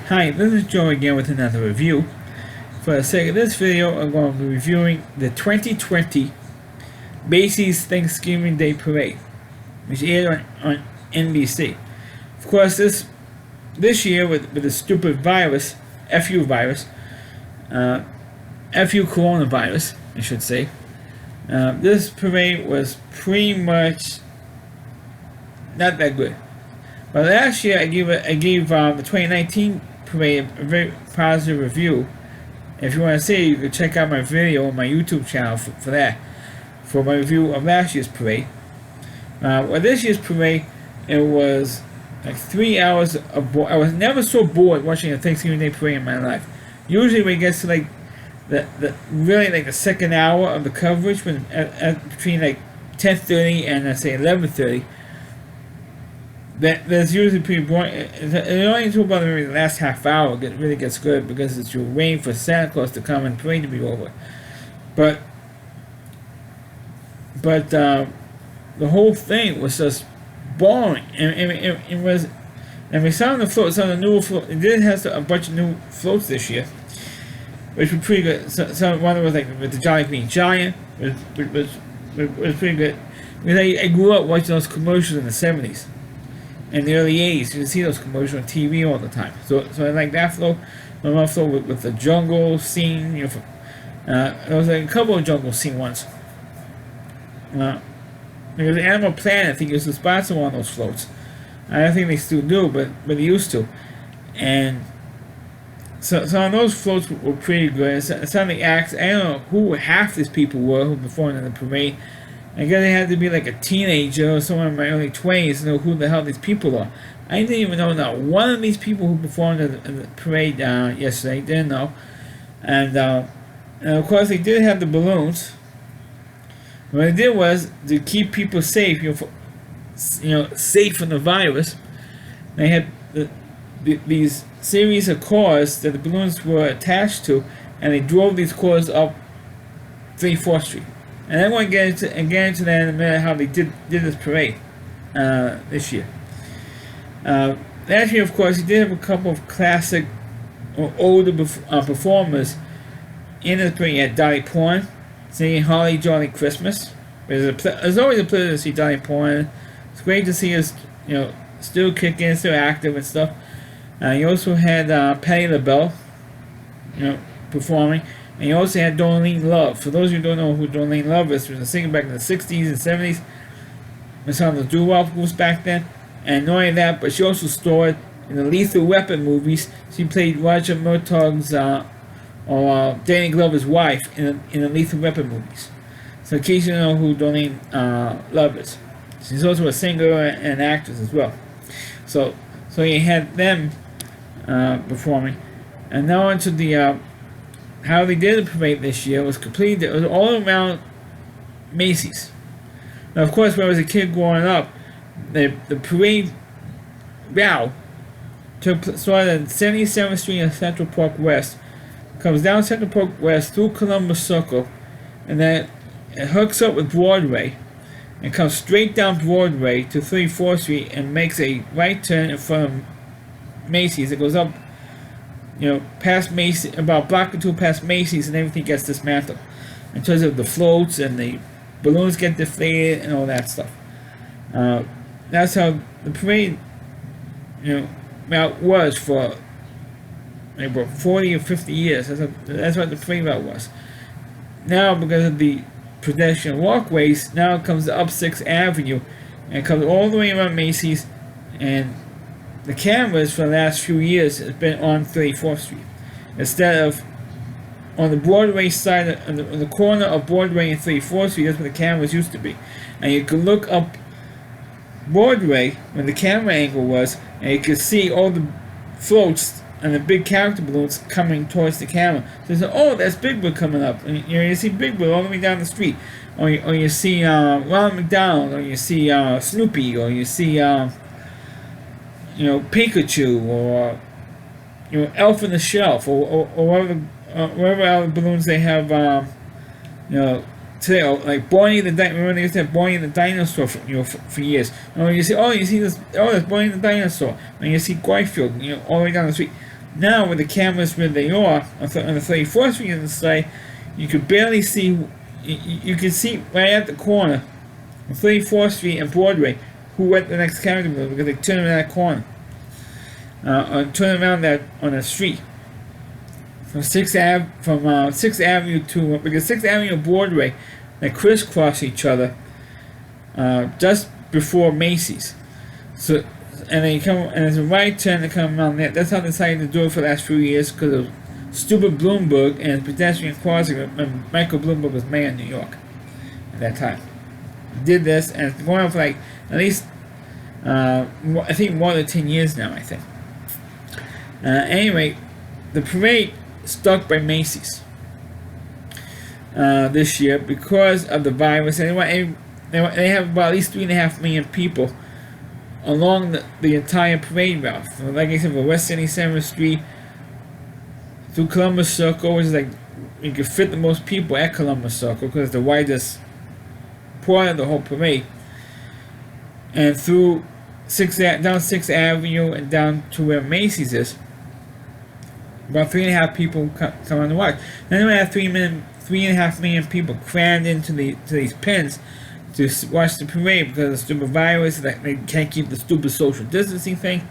Hi, this is Joe again with another review. For the sake of this video, I'm going to be reviewing the 2020 Macy's Thanksgiving Day Parade, which aired on NBC. Of course, this year with the stupid virus, FU virus, FU coronavirus, I should say, this parade was pretty much not that good. But last year I gave the 2019 parade a very positive review. If you want to see it, you can check out my video on my YouTube channel for that, for my review of last year's parade. Well, this year's parade, it was like 3 hours of I was never so bored watching a Thanksgiving Day parade in my life. Usually when it gets to like the second hour of the coverage, when between like 10:30 and let's say 11:30. That's usually pretty boring. It only until about the last half hour it really gets good, because you're waiting for Santa Claus to come and the parade to be over. But the whole thing was just boring, and it was. And we saw on the float, some of the new float. It did have a bunch of new floats this year, which were pretty good. Some one was like with the Jolly Green Giant, which was pretty good. Because I grew up watching those commercials in the 70s. In the early 80s, you see those commercials on TV all the time. So I like that float. I love float with the jungle scene. There was like a couple of jungle scene ones. Because Animal Planet, I think, used to sponsor one of those floats. I don't think they still do, but they used to. And so some of those floats were pretty good. Some of the acts, I don't know who half these people were who performed in the parade. I guess I had to be like a teenager or someone in my early 20s to know who the hell these people are. I didn't even know not one of these people who performed in the parade yesterday. Didn't know. And of course they did have the balloons. What they did was to keep people safe, safe from the virus. They had these series of cars that the balloons were attached to, and they drove these cars up 34th Street. And I want to get into that in a minute, how they did this parade this year. Last year, of course, he did have a couple of classic or older performers in the parade. You had Dolly Parton singing "Holly Jolly Christmas." It's always a pleasure to see Dolly Parton. It's great to see us, still kicking, still active and stuff. You also had Patti LaBelle, performing. And you also had Darlene Love. For those who don't know who Darlene Love is, she was a singer back in the 60s and 70s. We saw the doo-wop groups back then. And not only that, but she also starred in the Lethal Weapon movies. She played Roger Murtaugh's or Danny Glover's wife in the Lethal Weapon movies. So in case you don't know who Darlene Love is. She's also a singer and actress as well. So you had them performing. And now onto the how they did the parade this year was completely. It was all around Macy's. Now, of course, when I was a kid growing up, the parade route started at 77th Street and Central Park West, comes down Central Park West through Columbus Circle, and then it hooks up with Broadway, and comes straight down Broadway to 34th Street and makes a right turn in front of Macy's. It goes up, past Macy's, about a block or two past Macy's, and everything gets dismantled in terms of the floats and the balloons get deflated and all that stuff. That's how the parade, route was for about 40 or 50 years. That's what the parade route was. Now, because of the pedestrian walkways, now it comes up 6th Avenue and comes all the way around Macy's, and the cameras for the last few years has been on 34th Street instead of on the Broadway side, on the corner of Broadway and 34th Street. That's where the cameras used to be, and you could look up Broadway when the camera angle was, and you could see all the floats and the big character balloons coming towards the camera. So you say, "Oh, that's Big Bird coming up," and you see Big Bird all the way down the street, or you see Ronald McDonald, or you see Snoopy, or you see Pikachu, or Elf on the Shelf, or whatever other balloons they have, today, like Barney the Dinosaur. Remember they used to have Barney the Dinosaur for years. You see this, that's Barney the Dinosaur, and you see Garfield, all the way down the street. Now, with the cameras where they are, on the 34th Street in the site, you could barely see, you could see right at the corner on 34th Street and Broadway who went the next camera to because they turned around that corner. Or turn around that on the street. From 6th Avenue to, because 6th Avenue and Broadway, they crisscross each other just before Macy's. So, and then you come, and there's a right turn to come around there. That's how they decided to do it for the last few years, because of stupid Bloomberg and pedestrian crossing when Michael Bloomberg was mayor of New York at that time. Did this, and it's going on for like at least, I think more than 10 years now, I think. Anyway, the parade stuck by Macy's this year because of the virus. And they have about at least 3.5 million people along the entire parade route. From, like I said, from West 77th Street through Columbus Circle, which is like, you can fit the most people at Columbus Circle because it's the widest part of the whole parade. And through down 6th Avenue and down to where Macy's is. About 3.5 people come on to watch. Then we have 3.5 million people crammed into these pens to watch the parade because of the stupid virus. That they can't keep the stupid social distancing thing.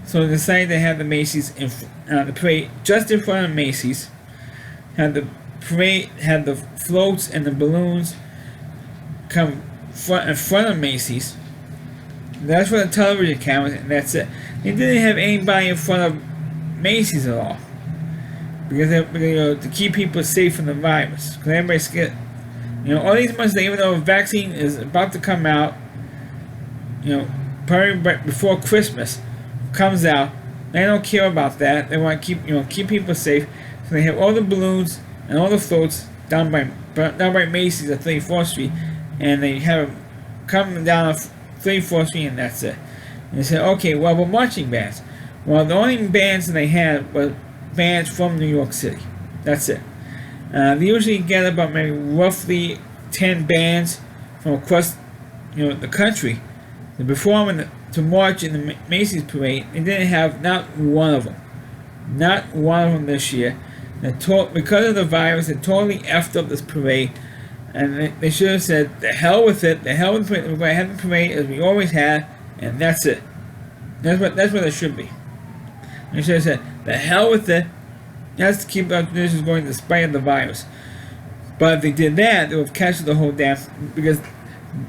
So they decided to have the Macy's the parade just in front of Macy's. Had the parade, had the floats and the balloons come in front of Macy's. That's for the television cameras, and that's it. They didn't have anybody in front of Macy's at all. Because to keep people safe from the virus. Because everybody's scared. All these months, even though a vaccine is about to come out, probably right before Christmas comes out, they don't care about that. They want to keep people safe. So they have all the balloons and all the floats down by Macy's at 34th Street, and they have them coming down 34th Street, and that's it. And they said, okay, well, we're marching bands. Well, the only bands that they had were bands from New York City. That's it. They usually get about maybe roughly 10 bands from across, the country to perform to march in the Macy's parade. They didn't have not one of them. Not one of them this year. Because of the virus, they totally effed up this parade. And they should have said, the hell with it. The hell with the parade. We're going to have the parade as we always had. And that's it. That's what it should be. They should have said, the hell with it. Let's keep our traditions going despite the virus. But if they did that, they would have canceled the whole damn, because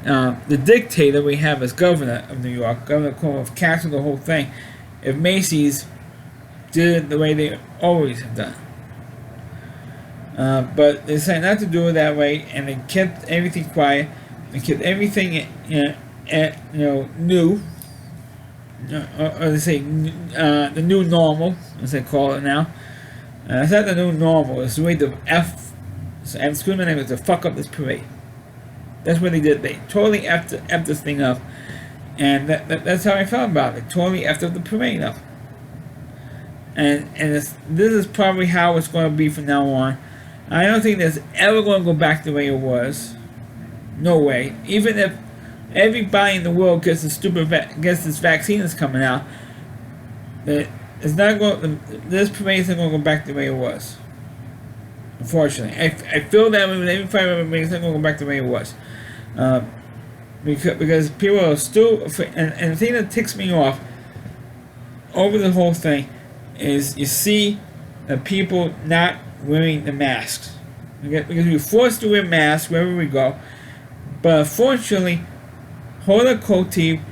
the dictator we have as governor of New York, Governor Cuomo, would have canceled the whole thing if Macy's did it the way they always have done. But they decided not to do it that way, and they kept everything quiet. They kept everything, new. Or they say the new normal, as they call it now. It's not the new normal. It's the way to excuse my name, is to fuck up this parade. That's what they did. They totally effed this thing up, and that's how I felt about it. They totally effed up the parade up. And this is probably how it's going to be from now on. I don't think there's ever going to go back the way it was. No way. Even if everybody in the world gets this vaccine that's coming out, it's not going. This parade isn't going to go back the way it was. Unfortunately, I feel that with every parade, it's not going to go back the way it was. Because people are still afraid, and the thing that ticks me off over the whole thing is you see the people not wearing the masks. Because we're forced to wear masks wherever we go. But unfortunately, Hoda Kotib,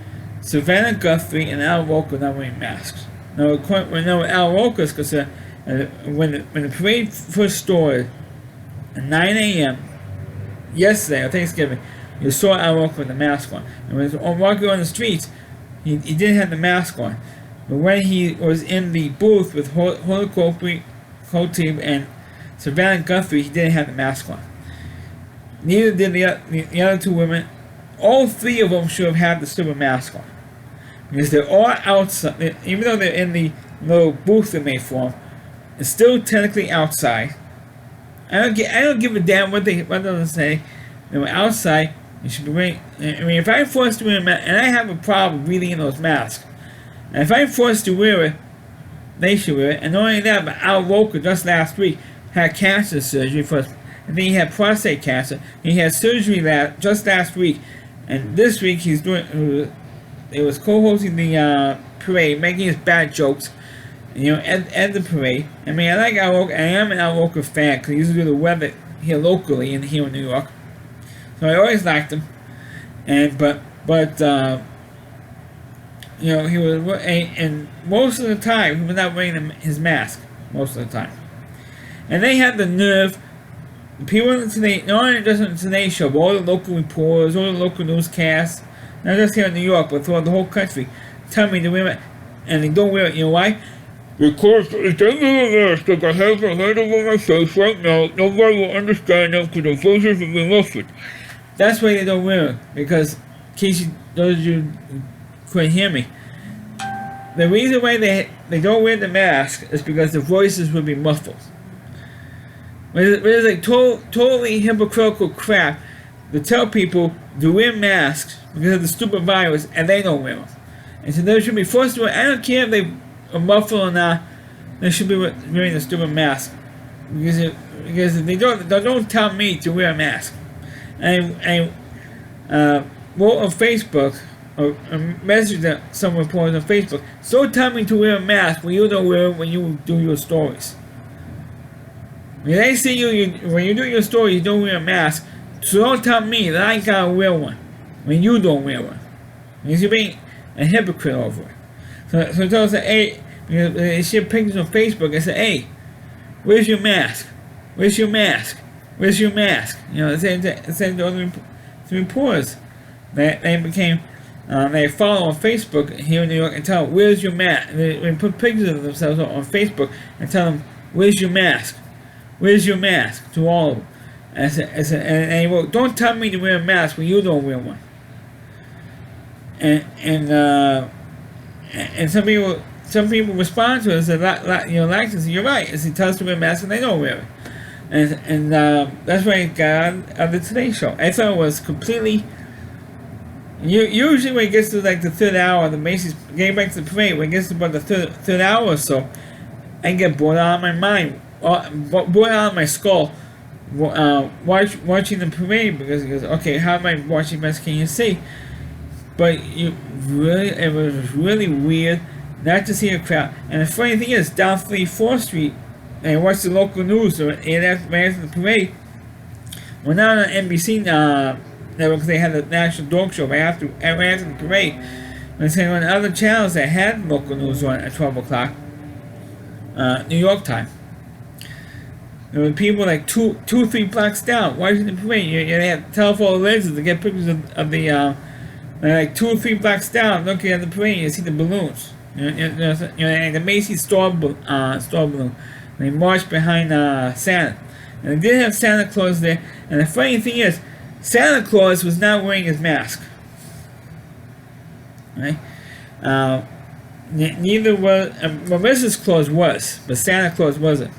Savannah Guthrie, and Al Roker are not wearing masks. Now, when Al Roker is concerned, when the parade first started at 9 a.m. yesterday, or Thanksgiving, you saw Al Roker with the mask on. And when he was walking on the streets, he didn't have the mask on. But when he was in the booth with Hoda Kotib and Savannah Guthrie, he didn't have the mask on. Neither did the other two women. All three of them should have had the stupid mask on. Because they're all outside, even though they're in the little booth they made for them, it's still technically outside. I don't give a damn what they say. They were outside. You should be wearing. I mean, if I'm forced to wear a mask, and I have a problem breathing in those masks, and if I'm forced to wear it, they should wear it. And not only that, but Al Roker just last week had cancer surgery for, and then he had prostate cancer. He had surgery just last week, and this week he's doing. He was co-hosting the parade, making his bad jokes, at the parade. I mean, I like Al Roker. I am an Al Roker fan because he used to do the weather here locally here in New York, so I always liked him. And but he was, and most of the time he was not wearing his mask most of the time. And they had the nerve, people on the Today, not only just on the Today Show, but all the local reporters, all the local newscasts, not just here in New York, but throughout the whole country, tell me to wear it, and they don't wear it. You know why? Because if they wear a mask like I have a head over my face right now, nobody will understand them because their faces will be muffled. That's why they don't wear it, because, in case those of you couldn't hear me, the reason why they don't wear the mask is because the voices will be muffled. It's like totally hypocritical crap to tell people to wear masks because of the stupid virus, and they don't wear them. And so they should be forced to wear. I don't care if they are muffled or not. They should be wearing a stupid mask because they don't tell me to wear a mask. I wrote on Facebook or a message that someone posted on Facebook. So tell me to wear a mask when you don't wear it when you do your stories. When they see when you do your story, you don't wear a mask. So don't tell me that I gotta wear one when you don't wear one. Because you're being a hypocrite over it. So tell us that, hey, they share pictures on Facebook and say, hey, where's your mask? Where's your mask? Where's your mask? They said to other reporters that they follow on Facebook here in New York and tell them, where's your mask? They put pictures of themselves on Facebook and tell them, where's your mask? Where's your mask? To all of them. And he wrote, don't tell me to wear a mask when you don't wear one. And some people respond to it and say, like this, you're right. As he tells us to wear a mask and they don't wear it. And that's why it got on the Today Show. I thought it was completely. Usually when it gets to like the third hour, the Macy's getting back to the parade, when it gets to about the third hour or so, I get bored out of my mind, bored out of my skull, watching the parade because he goes, okay, how am I watching best can you see? But it was really weird not to see a crowd. And the funny thing is, down 34th Street, and I watched the local news right after the parade. Well, now on NBC network, they had the National Dog Show right after the parade. And saying on other channels that had local news on at 12 o'clock, New York time. There were people like 2-3 blocks down watching the parade. They had telephone lenses to get pictures of the like 2 or 3 blocks down looking at the parade. You see the balloons. And the Macy store balloon. They marched behind Santa. And they did have Santa Claus there. And the funny thing is, Santa Claus was not wearing his mask. Right? Neither was. Well, Mrs. Claus was, but Santa Claus wasn't.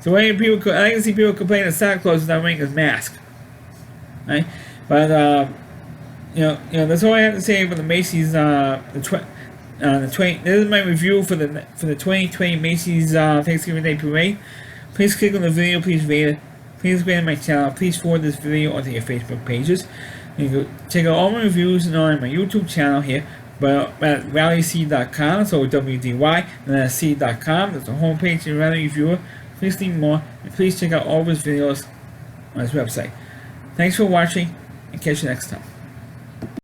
So I can see people complain that Santa Claus is not wearing his mask. Right? But that's all I have to say about the Macy's this is my review for the 2020 Macy's Thanksgiving Day Parade. Please click on the video, please rate it, please rate my channel, please forward this video onto your Facebook pages. You can check out all my reviews on my YouTube channel here, but at rallyc.com, so WDY, and then C.com. That's the homepage of Rally Reviewer. Please leave more, and please check out all of his videos on his website. Thanks for watching, and catch you next time.